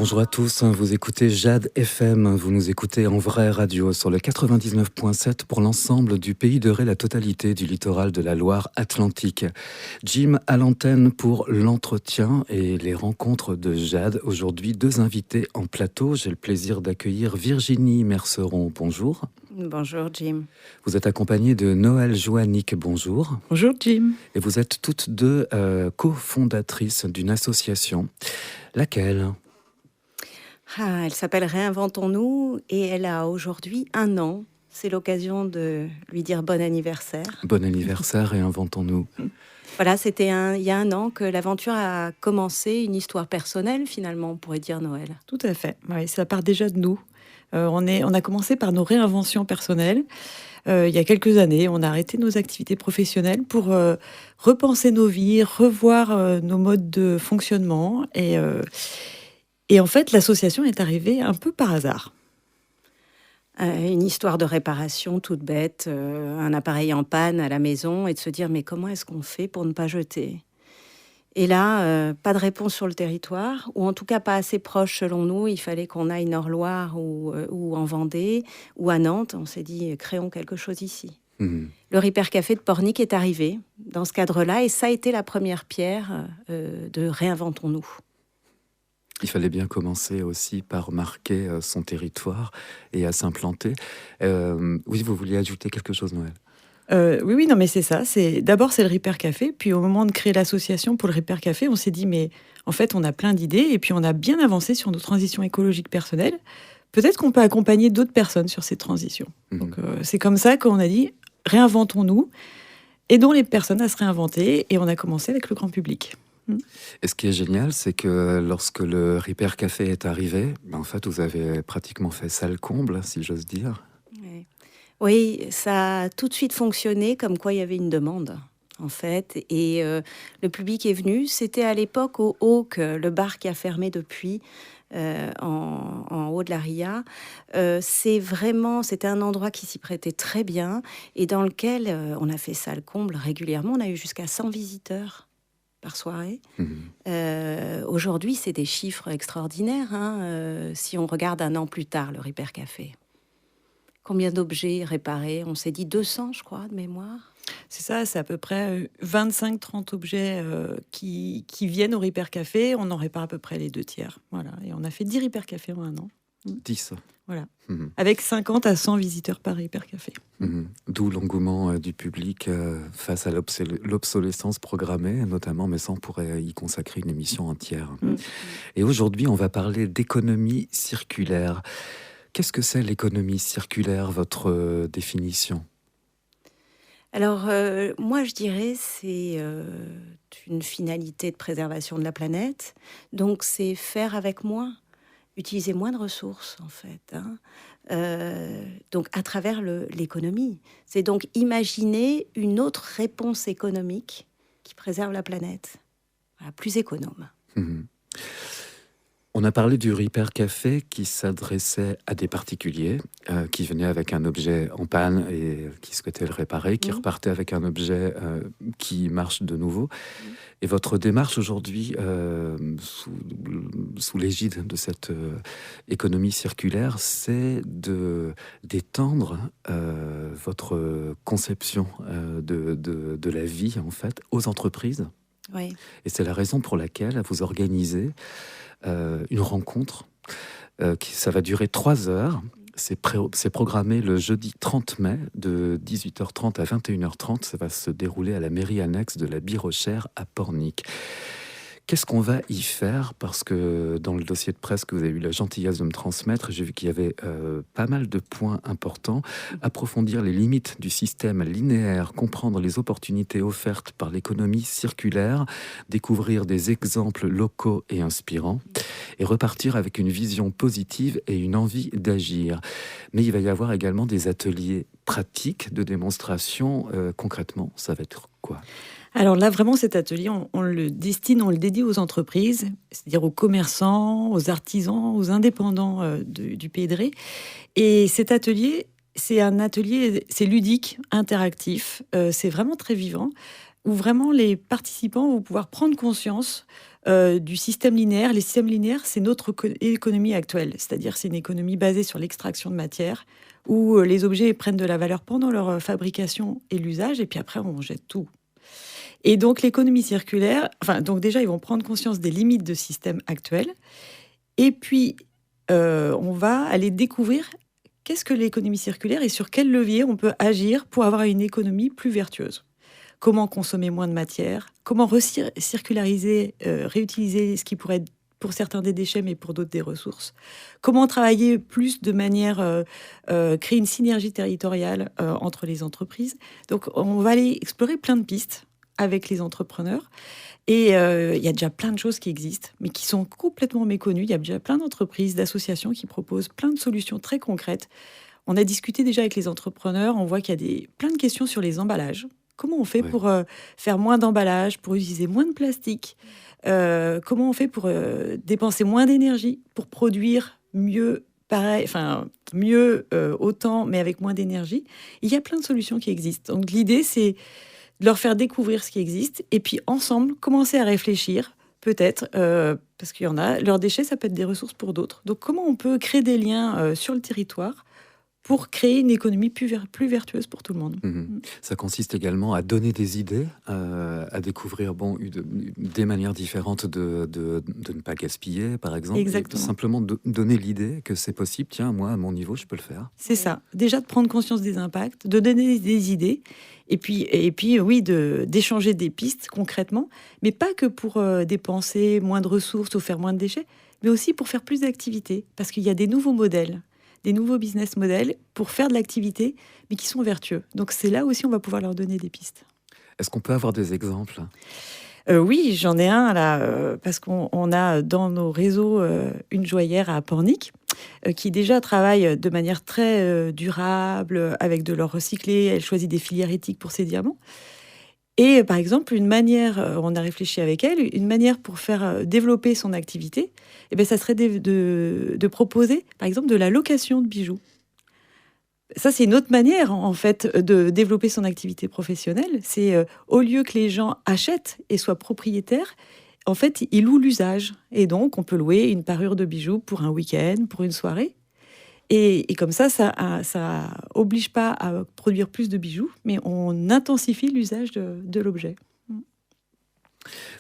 Bonjour à tous, vous écoutez Jade FM, vous nous écoutez en vraie radio sur le 99.7 pour l'ensemble du pays de Ré, la totalité du littoral de la Loire-Atlantique. Jim à l'antenne pour l'entretien et les rencontres de Jade. Aujourd'hui, 2 invités en plateau. J'ai le plaisir d'accueillir Virginie Merceron. Bonjour. Bonjour Jim. Vous êtes accompagnée de Noël Joannick. Bonjour. Bonjour Jim. Et vous êtes toutes deux cofondatrices d'une association. Laquelle ? Elle s'appelle Réinventons-nous et elle a aujourd'hui 1 an. C'est l'occasion de lui dire bon anniversaire. Bon anniversaire, Réinventons-nous. Voilà, c'était il y a 1 an que l'aventure a commencé, une histoire personnelle finalement, on pourrait dire Noël. Tout à fait, oui, ça part déjà de nous. On a commencé par nos réinventions personnelles. Il y a quelques années, on a arrêté nos activités professionnelles pour repenser nos vies, revoir nos modes de fonctionnement. Et en fait, l'association est arrivée un peu par hasard. Une histoire de réparation toute bête, un appareil en panne à la maison et de se dire mais comment est-ce qu'on fait pour ne pas jeter ? Et là, pas de réponse sur le territoire, ou en tout cas pas assez proche selon nous. Il fallait qu'on aille Nord-Loire ou en Vendée ou à Nantes. On s'est dit créons quelque chose ici. Le Ripper Café de Pornic est arrivé dans ce cadre-là et ça a été la première pierre de Réinventons-nous. Il fallait bien commencer aussi par marquer son territoire et à s'implanter. Oui, vous vouliez ajouter quelque chose, Noël ? Oui, non, mais c'est ça. D'abord, c'est le Ripper Café. Puis au moment de créer l'association pour le Ripper Café, on s'est dit, mais en fait, on a plein d'idées et puis on a bien avancé sur nos transitions écologiques personnelles. Peut-être qu'on peut accompagner d'autres personnes sur ces transitions. Donc, c'est comme ça qu'on a dit, réinventons-nous, aidons les personnes à se réinventer et on a commencé avec le grand public. Et ce qui est génial, c'est que lorsque le Ripper Café est arrivé, en fait, vous avez pratiquement fait salle comble, si j'ose dire. Oui, ça a tout de suite fonctionné, comme quoi il y avait une demande, en fait. Et le public est venu. C'était à l'époque au Hawk, le bar qui a fermé depuis, en haut de la Ria. C'était un endroit qui s'y prêtait très bien et dans lequel on a fait salle comble régulièrement. On a eu jusqu'à 100 visiteurs par soirée. Aujourd'hui, c'est des chiffres extraordinaires. Si on regarde 1 an plus tard, le Ripper Café. Combien d'objets réparés ? On s'est dit 200, je crois, de mémoire. C'est ça, c'est à peu près 25-30 objets qui viennent au Ripper Café. On en répare à peu près les 2 tiers. Voilà. Et on a fait 10 Ripper Café en 1 an. 10. Voilà. Avec 50 à 100 visiteurs par Ripper Café. D'où l'engouement du public face à l'obsolescence programmée, notamment, mais ça, on pourrait y consacrer une émission entière. Et aujourd'hui, on va parler d'économie circulaire. Qu'est-ce que c'est l'économie circulaire, votre définition ? Alors, moi, je dirais c'est une finalité de préservation de la planète. Donc, c'est faire avec moins, utiliser moins de ressources, en fait. Donc, à travers l'économie. C'est donc imaginer une autre réponse économique qui préserve la planète. Voilà, plus économe. On a parlé du Ripper Café qui s'adressait à des particuliers qui venaient avec un objet en panne et qui souhaitaient le réparer, qui repartaient avec un objet qui marche de nouveau. Et votre démarche aujourd'hui, sous l'égide de cette économie circulaire, c'est d'étendre votre conception de la vie, en fait, aux entreprises. Oui. Et c'est la raison pour laquelle vous organisez une rencontre ça va durer 3 heures. C'est programmé le jeudi 30 mai de 18h30 à 21h30. Ça va se dérouler à la mairie annexe de la Birochère à Pornic. Qu'est-ce qu'on va y faire ? Parce que dans le dossier de presse que vous avez eu la gentillesse de me transmettre, j'ai vu qu'il y avait pas mal de points importants. Approfondir les limites du système linéaire, comprendre les opportunités offertes par l'économie circulaire, découvrir des exemples locaux et inspirants, et repartir avec une vision positive et une envie d'agir. Mais il va y avoir également des ateliers pratiques de démonstration. Concrètement, ça va être quoi ? Alors là, vraiment, cet atelier, on le dédie aux entreprises, c'est-à-dire aux commerçants, aux artisans, aux indépendants du Pays de Ré. Et cet atelier, c'est ludique, interactif, c'est vraiment très vivant. où vraiment les participants vont pouvoir prendre conscience du système linéaire. Les systèmes linéaires, c'est notre économie actuelle, c'est-à-dire c'est une économie basée sur l'extraction de matière, où les objets prennent de la valeur pendant leur fabrication et l'usage, et puis après on jette tout. Et donc l'économie circulaire, donc déjà ils vont prendre conscience des limites de système actuel, et puis on va aller découvrir qu'est-ce que l'économie circulaire et sur quel levier on peut agir pour avoir une économie plus vertueuse. Comment consommer moins de matière, comment recirculariser, réutiliser ce qui pourrait être pour certains des déchets, mais pour d'autres des ressources. Comment travailler plus de manière, créer une synergie territoriale entre les entreprises. Donc on va aller explorer plein de pistes avec les entrepreneurs. Et il y a déjà plein de choses qui existent, mais qui sont complètement méconnues. Il y a déjà plein d'entreprises, d'associations qui proposent plein de solutions très concrètes. On a discuté déjà avec les entrepreneurs, on voit qu'il y a plein de questions sur les emballages. Comment on fait pour faire moins d'emballages, pour utiliser moins de plastique? Comment on fait pour dépenser moins d'énergie, pour produire mieux, autant, mais avec moins d'énergie? Il y a plein de solutions qui existent. Donc l'idée, c'est de leur faire découvrir ce qui existe, et puis ensemble, commencer à réfléchir, peut-être, parce qu'il y en a, leurs déchets, ça peut être des ressources pour d'autres. Donc comment on peut créer des liens sur le territoire pour créer une économie plus vertueuse pour tout le monde. Ça consiste également à donner des idées, à découvrir des manières différentes de ne pas gaspiller, par exemple. Exactement. Et simplement donner l'idée que c'est possible. Tiens, moi, à mon niveau, je peux le faire. C'est ça. Déjà de prendre conscience des impacts, de donner des idées, et puis oui, d'échanger des pistes concrètement, mais pas que pour dépenser moins de ressources ou faire moins de déchets, mais aussi pour faire plus d'activités, parce qu'il y a des nouveaux modèles, des nouveaux business models pour faire de l'activité, mais qui sont vertueux. Donc c'est là aussi on va pouvoir leur donner des pistes. Est-ce qu'on peut avoir des exemples ? Oui, j'en ai un là, parce qu'on a dans nos réseaux une joaillère à Pornic, qui déjà travaille de manière très durable, avec de l'or recyclé. Elle choisit des filières éthiques pour ses diamants. Et par exemple, une manière, on a réfléchi avec elle, une manière pour faire développer son activité, ça serait de proposer, par exemple, de la location de bijoux. Ça, c'est une autre manière, en fait, de développer son activité professionnelle. C'est au lieu que les gens achètent et soient propriétaires, en fait, ils louent l'usage. Et donc, on peut louer une parure de bijoux pour un week-end, pour une soirée. Et comme ça oblige pas à produire plus de bijoux, mais on intensifie l'usage de l'objet.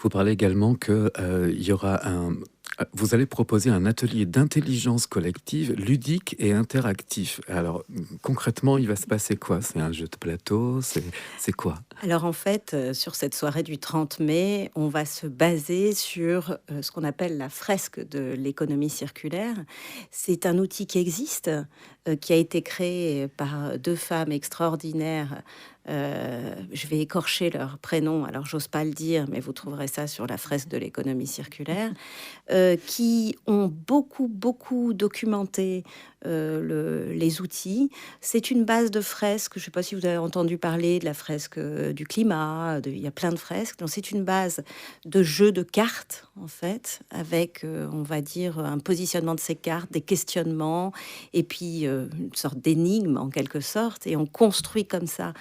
Vous parlez également qu'il y aura vous allez proposer un atelier d'intelligence collective ludique et interactif. Alors, concrètement, il va se passer quoi ? C'est un jeu de plateau ? C'est quoi ? Alors, en fait, sur cette soirée du 30 mai, on va se baser sur ce qu'on appelle la fresque de l'économie circulaire. C'est un outil qui existe, qui a été créé par deux femmes extraordinaires. Je vais écorcher leur prénom, alors j'ose pas le dire, mais vous trouverez ça sur la fresque de l'économie circulaire, qui ont beaucoup documenté les outils. C'est une base de fresques. Je ne sais pas si vous avez entendu parler de la fresque du climat. Il y a plein de fresques. Donc c'est une base de jeu de cartes, en fait, avec, on va dire, un positionnement de ces cartes, des questionnements, et puis une sorte d'énigme, en quelque sorte. Et on construit comme ça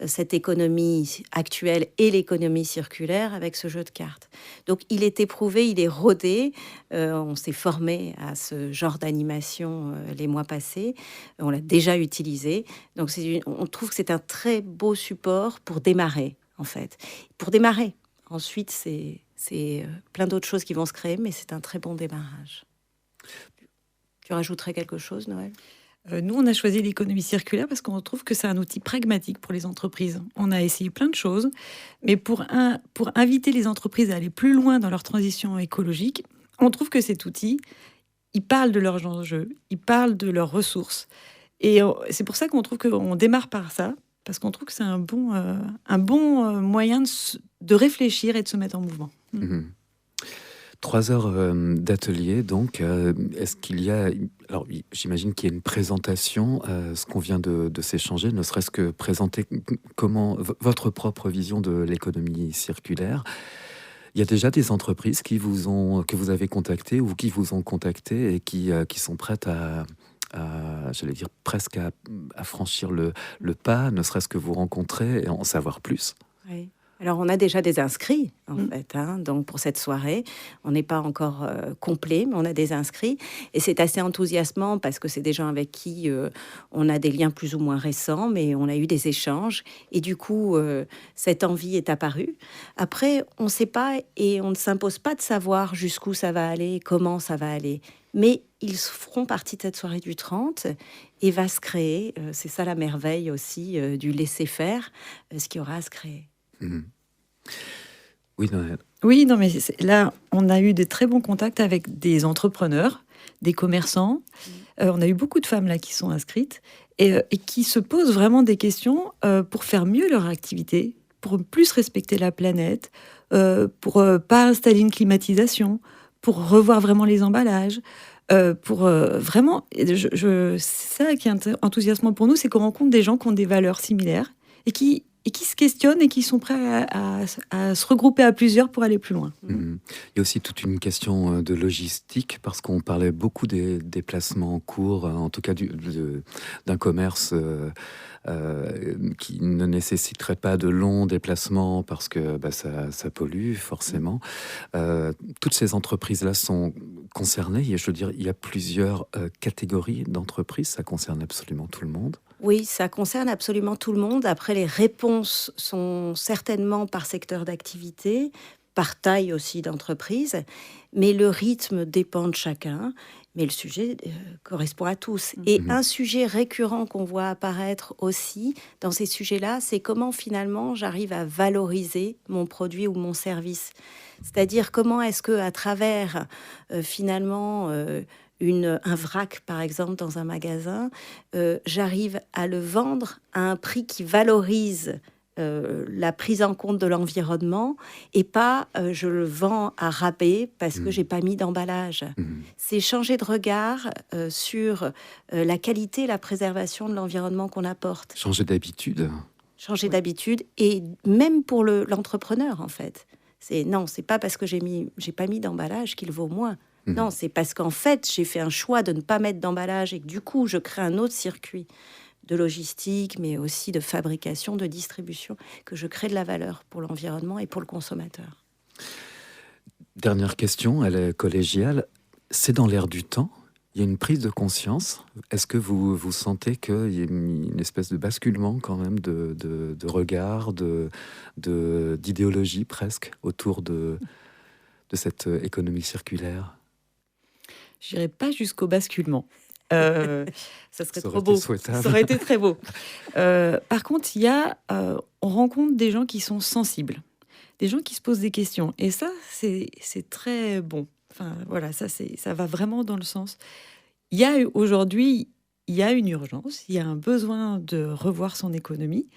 cette économie actuelle et l'économie circulaire avec ce jeu de cartes. Donc il est éprouvé, il est rodé. On s'est formé à ce genre d'animation les mois passés. On l'a déjà utilisé. Donc on trouve que c'est un très beau support pour démarrer, en fait. Pour démarrer. Ensuite, c'est plein d'autres choses qui vont se créer, mais c'est un très bon démarrage. Tu rajouterais quelque chose, Noël ? Nous, on a choisi l'économie circulaire parce qu'on trouve que c'est un outil pragmatique pour les entreprises. On a essayé plein de choses, mais pour inviter les entreprises à aller plus loin dans leur transition écologique, on trouve que cet outil, il parle de leurs enjeux, il parle de leurs ressources. Et c'est pour ça qu'on trouve qu'on démarre par ça, parce qu'on trouve que c'est un bon moyen de réfléchir et de se mettre en mouvement. 3 heures d'atelier, donc. Est-ce qu'il y a... Alors, j'imagine qu'il y a une présentation, ce qu'on vient de s'échanger, ne serait-ce que présenter votre propre vision de l'économie circulaire. Il y a déjà des entreprises que vous avez contactées ou qui vous ont contacté et qui sont prêtes j'allais dire, presque à franchir le pas, ne serait-ce que vous rencontrer et en savoir plus. Oui. Alors, on a déjà des inscrits, en Mm. fait, hein. Donc, pour cette soirée, on n'est pas encore complet, mais on a des inscrits. Et c'est assez enthousiasmant parce que c'est des gens avec qui on a des liens plus ou moins récents, mais on a eu des échanges. Et du coup, cette envie est apparue. Après, on ne sait pas et on ne s'impose pas de savoir jusqu'où ça va aller, comment ça va aller. Mais ils feront partie de cette soirée du 30 et va se créer, c'est ça la merveille aussi du laisser-faire, ce qui aura à se créer. Mhm. Oui, Noël. Oui, non, mais là, on a eu de très bons contacts avec des entrepreneurs, des commerçants. On a eu beaucoup de femmes là qui sont inscrites et qui se posent vraiment des questions pour faire mieux leur activité, pour plus respecter la planète, pour pas installer une climatisation, pour revoir vraiment les emballages. Pour vraiment, c'est ça qui est enthousiasmant pour nous, c'est qu'on rencontre des gens qui ont des valeurs similaires et qui se questionnent et qui sont prêts à se regrouper à plusieurs pour aller plus loin. Mhm. Il y a aussi toute une question de logistique, parce qu'on parlait beaucoup des déplacements courts, en tout cas d'un commerce qui ne nécessiterait pas de longs déplacements, parce que ça pollue forcément. Toutes ces entreprises-là sont concernées. Je veux dire, il y a plusieurs catégories d'entreprises, ça concerne absolument tout le monde. Oui, ça concerne absolument tout le monde. Après, les réponses sont certainement par secteur d'activité, par taille aussi d'entreprise, mais le rythme dépend de chacun. Mais le sujet correspond à tous. Et un sujet récurrent qu'on voit apparaître aussi dans ces sujets-là, c'est comment finalement j'arrive à valoriser mon produit ou mon service. C'est-à-dire comment est-ce que à travers finalement un vrac, par exemple, dans un magasin, j'arrive à le vendre à un prix qui valorise la prise en compte de l'environnement et pas je le vends à rabais parce que j'ai pas mis d'emballage. C'est changer de regard sur la qualité et la préservation de l'environnement qu'on apporte. Changer d'habitude. Changer d'habitude et même pour l'entrepreneur, en fait. C'est pas parce que j'ai pas mis d'emballage qu'il vaut moins. Non, c'est parce qu'en fait, j'ai fait un choix de ne pas mettre d'emballage et que du coup, je crée un autre circuit de logistique, mais aussi de fabrication, de distribution, que je crée de la valeur pour l'environnement et pour le consommateur. Dernière question, elle est collégiale. C'est dans l'air du temps? Il y a une prise de conscience? Est-ce que vous sentez qu'il y a une espèce de basculement quand même de regard, d'idéologie presque autour de cette économie circulaire? Je n'irai pas jusqu'au basculement. Ça serait trop beau. Ça aurait été très beau. Par contre, on rencontre des gens qui sont sensibles, des gens qui se posent des questions. Et ça, c'est très bon. Enfin, voilà, ça va vraiment dans le sens. Aujourd'hui, il y a une urgence, il y a un besoin de revoir son économie.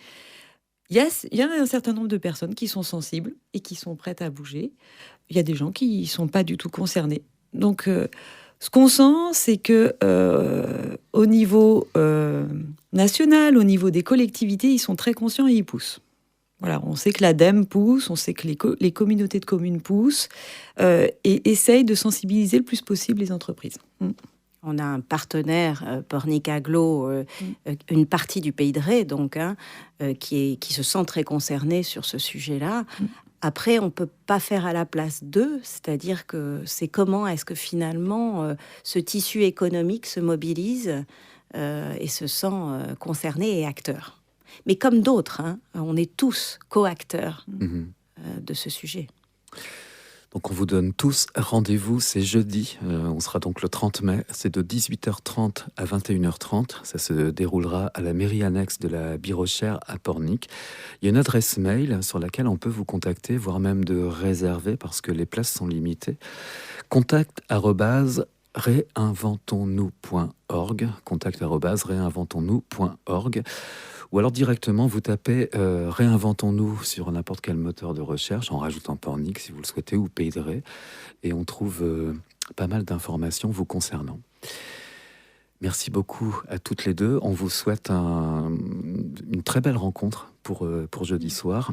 Il y a un certain nombre de personnes qui sont sensibles et qui sont prêtes à bouger. Il y a des gens qui ne sont pas du tout concernés. Donc, ce qu'on sent, c'est que au niveau national, au niveau des collectivités, ils sont très conscients et ils poussent. Voilà, on sait que l'ADEME pousse, on sait que les communautés de communes poussent et essayent de sensibiliser le plus possible les entreprises. On a un partenaire, Pornic Aglo, une partie du Pays de Ré, donc, qui se sent très concerné sur ce sujet-là. Après, on ne peut pas faire à la place d'eux, c'est-à-dire que c'est comment est-ce que finalement ce tissu économique se mobilise et se sent concerné et acteur. Mais comme d'autres, on est tous co-acteurs de ce sujet. Donc on vous donne tous rendez-vous, c'est jeudi, on sera donc le 30 mai, c'est de 18h30 à 21h30, ça se déroulera à la mairie annexe de la Birochère à Pornic. Il y a une adresse mail sur laquelle on peut vous contacter, voire même de réserver parce que les places sont limitées. contact@réinventons-nous.org, contact@réinventons-nous.org. Ou alors directement, vous tapez Réinventons-nous sur n'importe quel moteur de recherche, en rajoutant Pornic si vous le souhaitez, ou Pays de Ré, et on trouve pas mal d'informations vous concernant. Merci beaucoup à toutes les deux. On vous souhaite une très belle rencontre pour jeudi soir.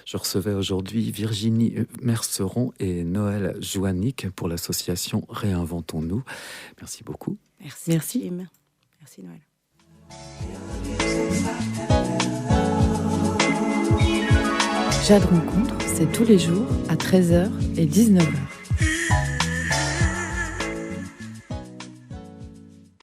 Je recevais aujourd'hui Virginie Merceron et Noël Joannick pour l'association Réinventons-nous. Merci beaucoup. Merci. Jim. Merci Noël. Jade Rencontre, c'est tous les jours à 13h et 19h.